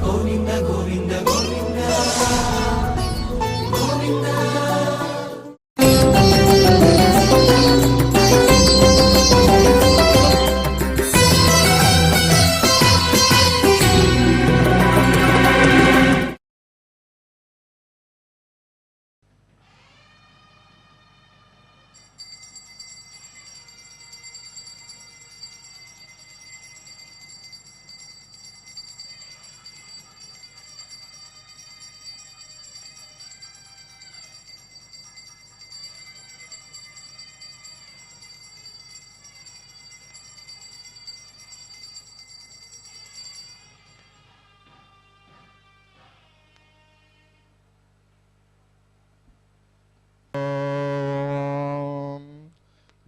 ಗೋವಿಂದ ಗೋವಿಂದ ಗೋವಿಂದ ಗೋವಿಂದ.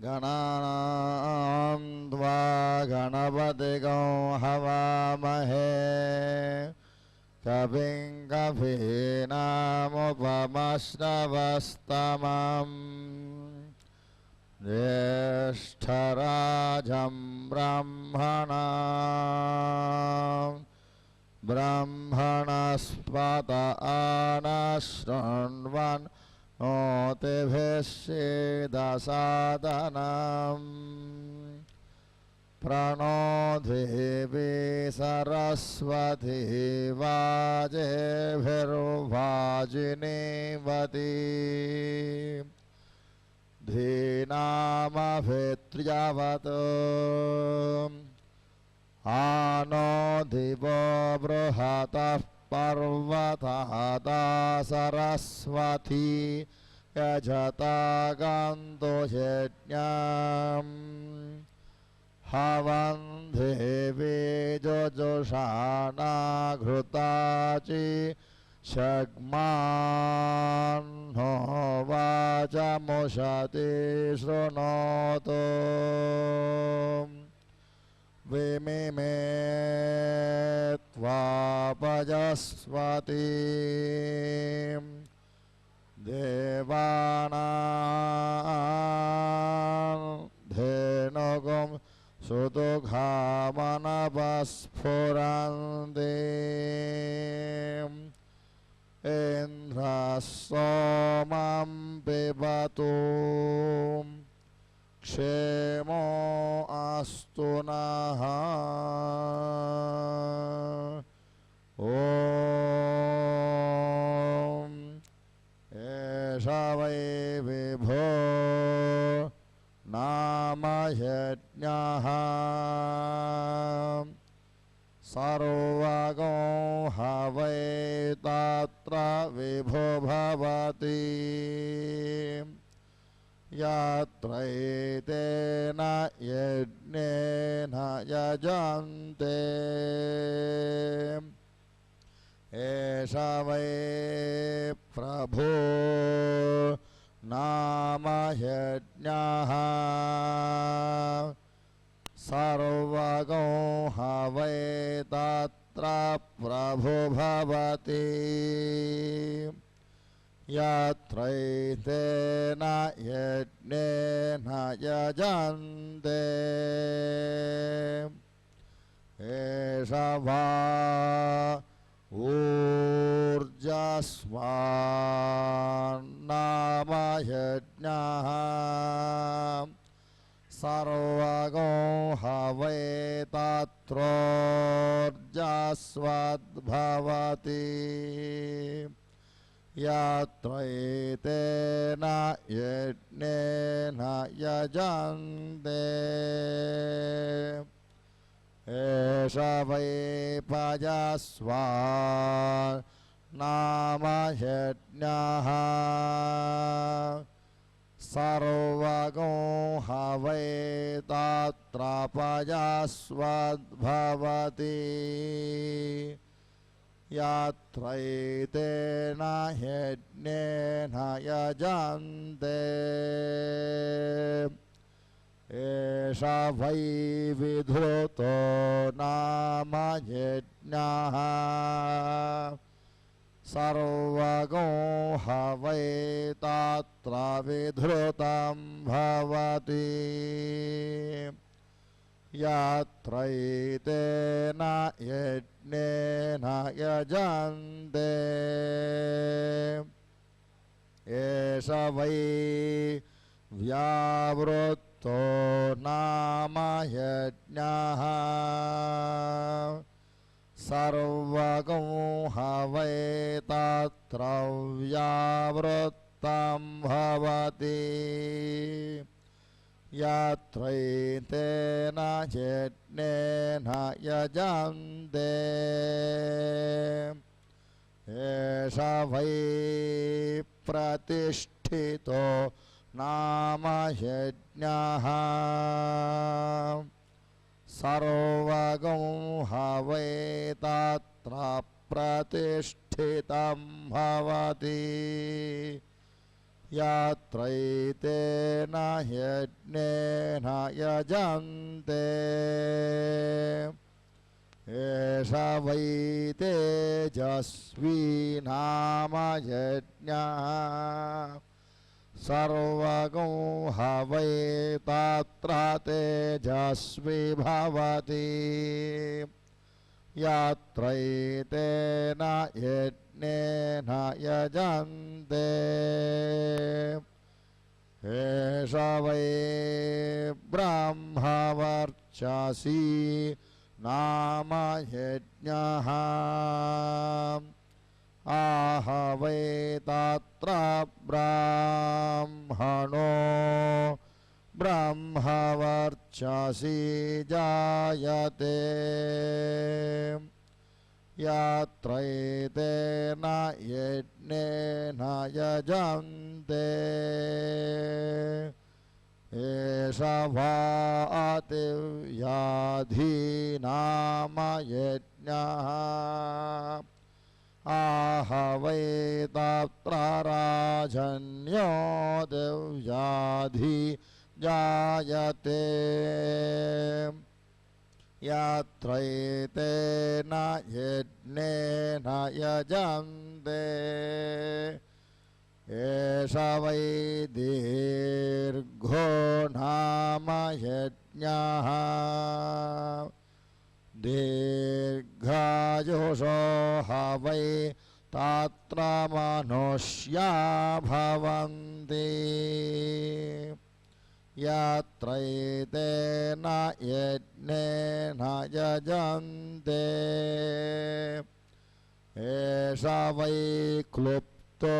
गणानां त्वा गणपतिगं हवामहे कविं कवीनामुपमश्रवस्तमं ज्येष्ठराजं ब्रह्मणस्पत आनशृण्वन् नोतिभिश्चेदसादनं प्रणो देवी सरस्वती वाजेभिर्वाजिनीवती धीनामभित्र्यवत् आनो दिवो बृहतः पर्वतः सरस्वती यजता गन्तुयज्ञम् हवन् देवी जुजुषाणा घृताचि शग्मान्नो वाचमुषति शृणोतु विमिमे त्वापजस्वती देवानां धेनुगुं सुदुघामनवस्फुरन्ति इन्द्रः सोमं पिबतु क्षेमो अस्तु नः ॐ एष वै विभो नाम यज्ञः सर्वगो हवै तत्र विभो भवति यत्रैतेन यज्ञेन यजन्ते एष वै प्रभो नाम यज्ञः सर्वगो हवै तत्र प्रभो भवति यत्रैतेन यज्ञेन यजन्ते एष वा ऊर्जस्वान्नाम यज्ञः सर्वगो हवै तत्रोर्जस्वद्भवति यत्रैतेन यज्ञेन यजन्ते एष वै पजस्वान्नाम यज्ञः सर्वगो हवै तत्र पजस्वद्भवति यत्रैतेन यज्ञेन यजन्ते एष वै विधृतो नाम यज्ञः सर्वगो हवै तत्र विधृतं भवति यात्रैतेन यज्ञेन यजन्ते एष वै व्यावृत्तो नाम यज्ञः सर्वगो हवै तत्र व्यावृत्तं भवति यात्रैतेन यज्ञेन यजन्ते एष वै प्रतिष्ठितो नाम यज्ञः सर्वगो हवै तत्र प्रतिष्ठितं भवति यात्रैतेन यज्ञेन यजन्ते एष वै तेजस्वी नाम यज्ञः सर्वगो हवै तत्र तेजस्वी भवति यात्रैतेन यज्ञेन यजन्ते एष वै ब्रह्मवर्चसी नाम यज्ञः आहवै तत्र ब्राह्मणो ब्रह्मवर्चसी जायते यात्रैतेन यज्ञेन यजन्ते एष वातिव्याधि नाम यज्ञः आहवै तत्र राजन्यो दिव्याधि जायते यात्रैतेन यज्ञेन यजन्ते एष वै दीर्घो नाम यज्ञः दीर्घायुषो हवै तत्र मनुष्या भवन्ति यात्रैतेन यज्ञेन यजन्ते एष वै क्लुप्तो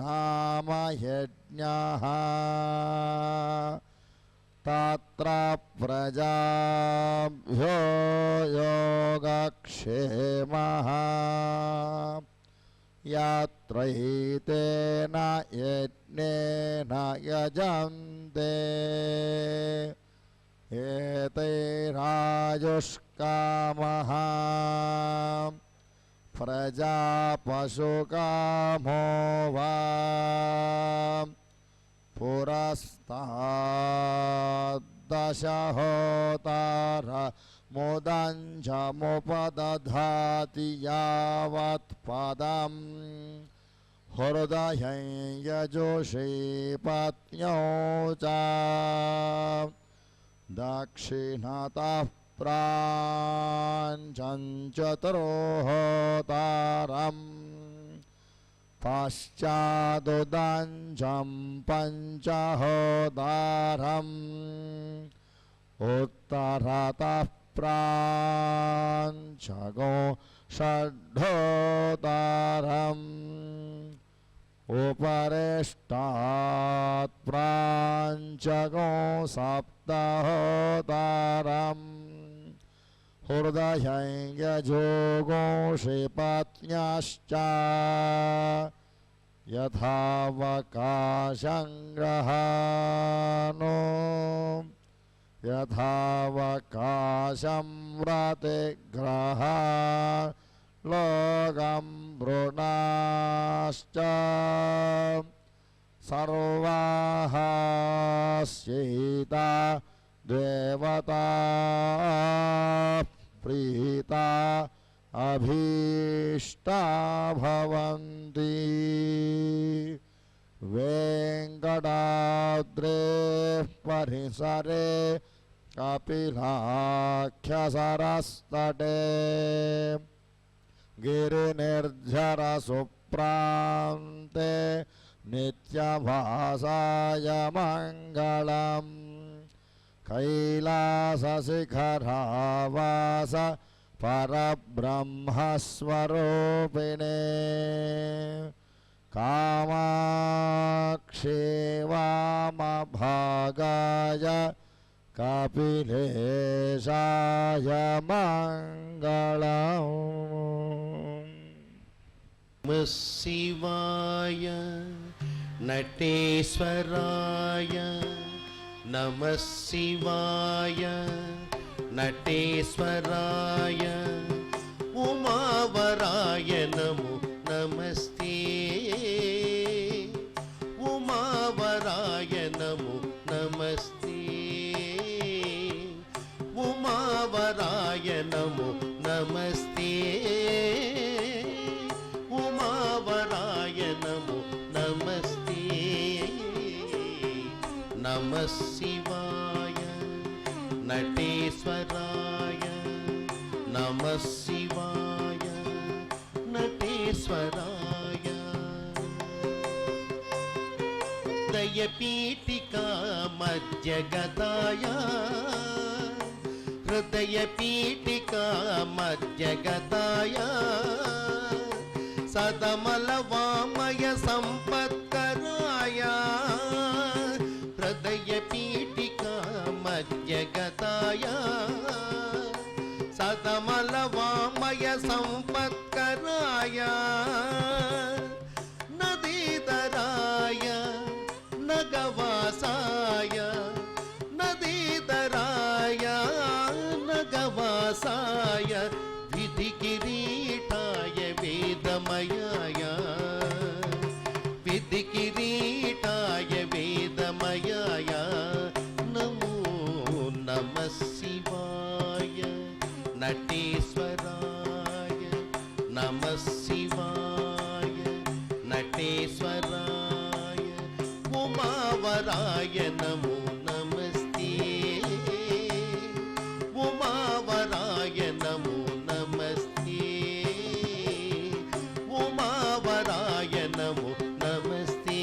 नाम यज्ञः तत्र प्रजाभ्यो योगक्षेमः यात्रैतेन यज्ञेन यजन्ते एतैरायुष्कामः प्रजापशुकामो वा पुरस्ताद्दशहोतार मुदञ्जमुपदधाति यावत्पदं हृदयं यजुषे पत्न्यौ च दक्षिणतः प्राञ्चतुर्होतारम् पश्चादुदञ्जं पञ्चहोतारम् उत्तरतः प्राञ्चगो षड्होतारम् उपरिष्टात् प्राञ्चगो सप्तहोतारम् हृदयं यजोगोषि पत्न्यश्च यथावकाशं गृहाणो यथावकाशं व्रतिग्रह लोकं वृणाश्च सर्वाः स्येता देवता प्रीता अभीष्टा भवन्ति वेङ्कटाद्रेः परिसरे अपि नीलाख्यसरस्तटे गिरिनिर्झरसुप्रान्ते नित्यभासाय मङ्गलम् कैलासशिखरावास परब्रह्मस्वरूपिणे कामाक्षी वामभागाय कपिलेशाय मङ्गलम्। नमः शिवाय नटेश्वराय नमः शिवाय नटेश्वराय उमावराय नमो नमस्ते उमावराय नमो नमस्ते उमावराय नमो नमस्ते उमावराय नमो नमस्ते नमः शिवाय नटेश्वराय नमः शिवाय नटेश्वराय हृदयपीठिका मध्यगताय हृदयपीठिका मध्यगताय सदमलवामय संपत्कराय हृदयपीठिका मध्यगताय सदमलवामय संपत्कराय नदीधराय नगवासाय नदीधराय नगवासाय विधिकिरीटाय वेदमयाय विधिकिरीटाय वेदमयाय नमो नमः शिवाय नटेश्वराय नमः शिवाय नटेश्वराय उमावराय नमो नमस्ते उमावराय नमो नमस्ते उमावराय नमो नमस्ते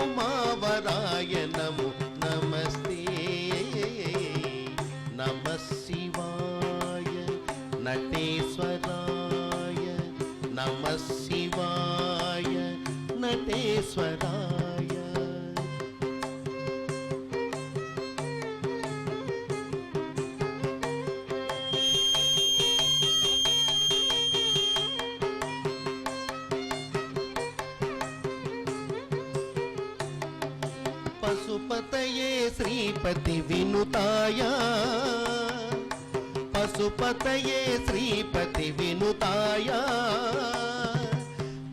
उमावराय नमो नमस्ते नमः शिवाय नटेश्वराय नमः शिवाय नटेश्वराय पशुपतये श्रीपति विनुताय पशुपतये श्रीपति विनुताय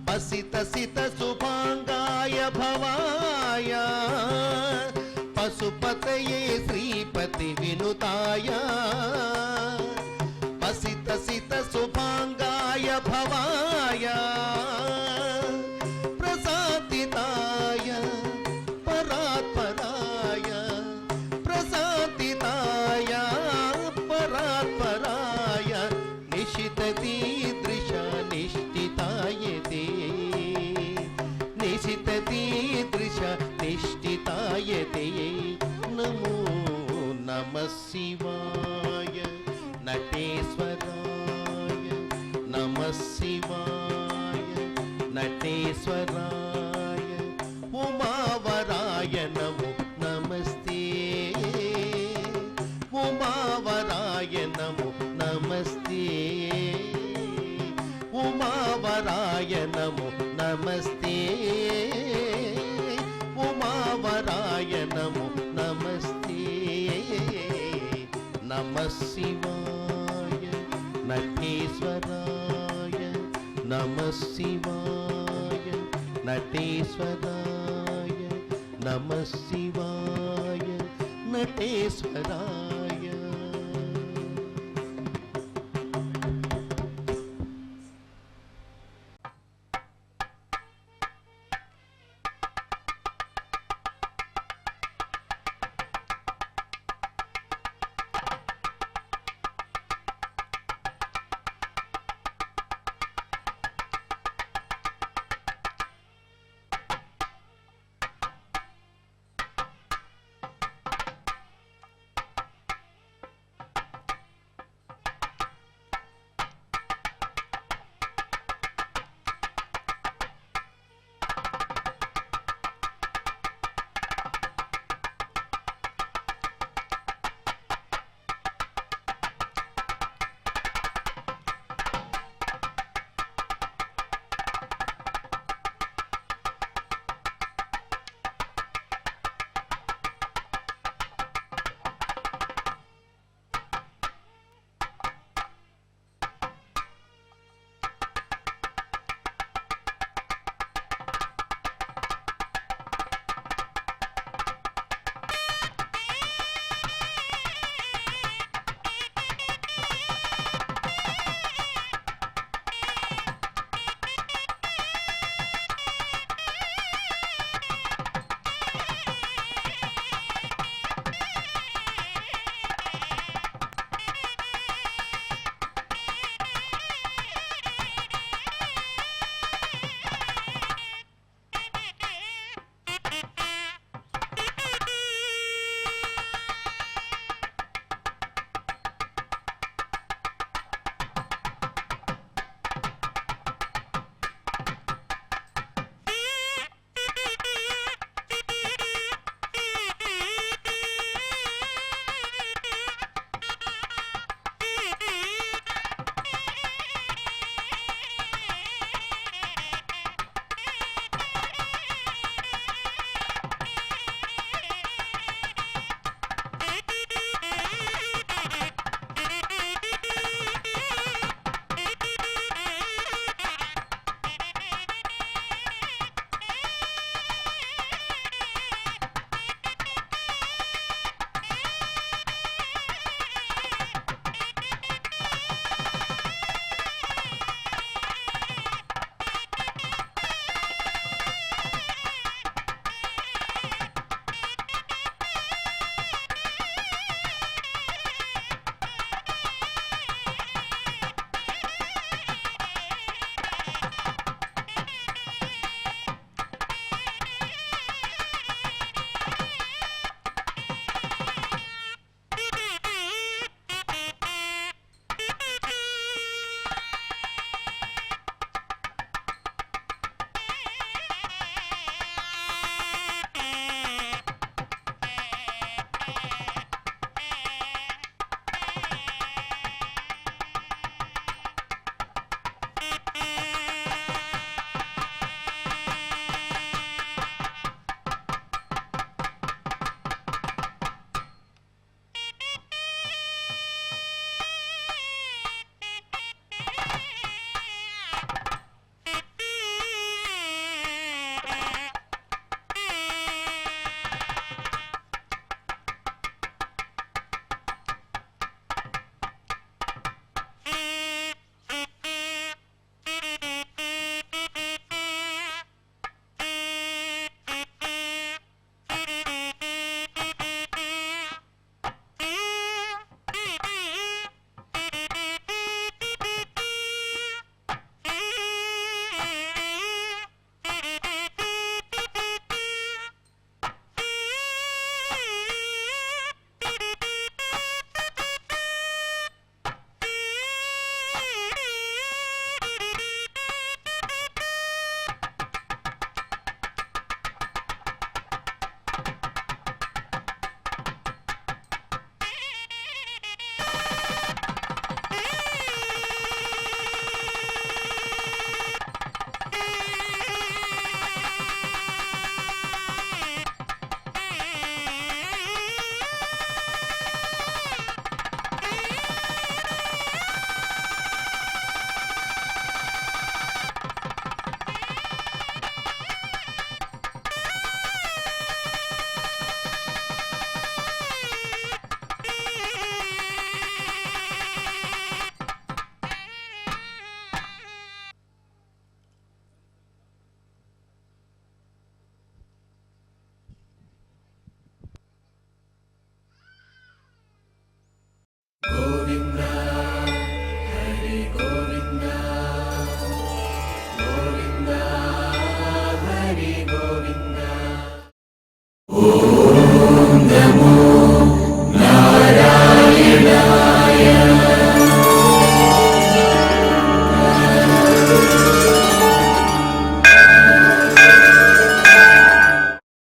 पसित सित शुभांगाय भवाय पशुपतये श्रीपति विनुताय पसित सित शुभांगाय भवाय प्रसादिताय परात्पराय प्रसादिताय परात्पराय निशितदीदृश निष्ठिताय ते निशितदीदृश निष्ठिताय ते नमो नमः शिवाय नटेश्वराय नमः शिवाय नटेश्वराय उमावराय नमो नमस्ते उमावराय नमो नमस्ते उमावराय नमो नमस्ते उमावराय नमो नमस्ते नमः शिवाय नटेश्वराय नमः शिवाय नटेश्वराय नमः शिवाय नटेश्वराय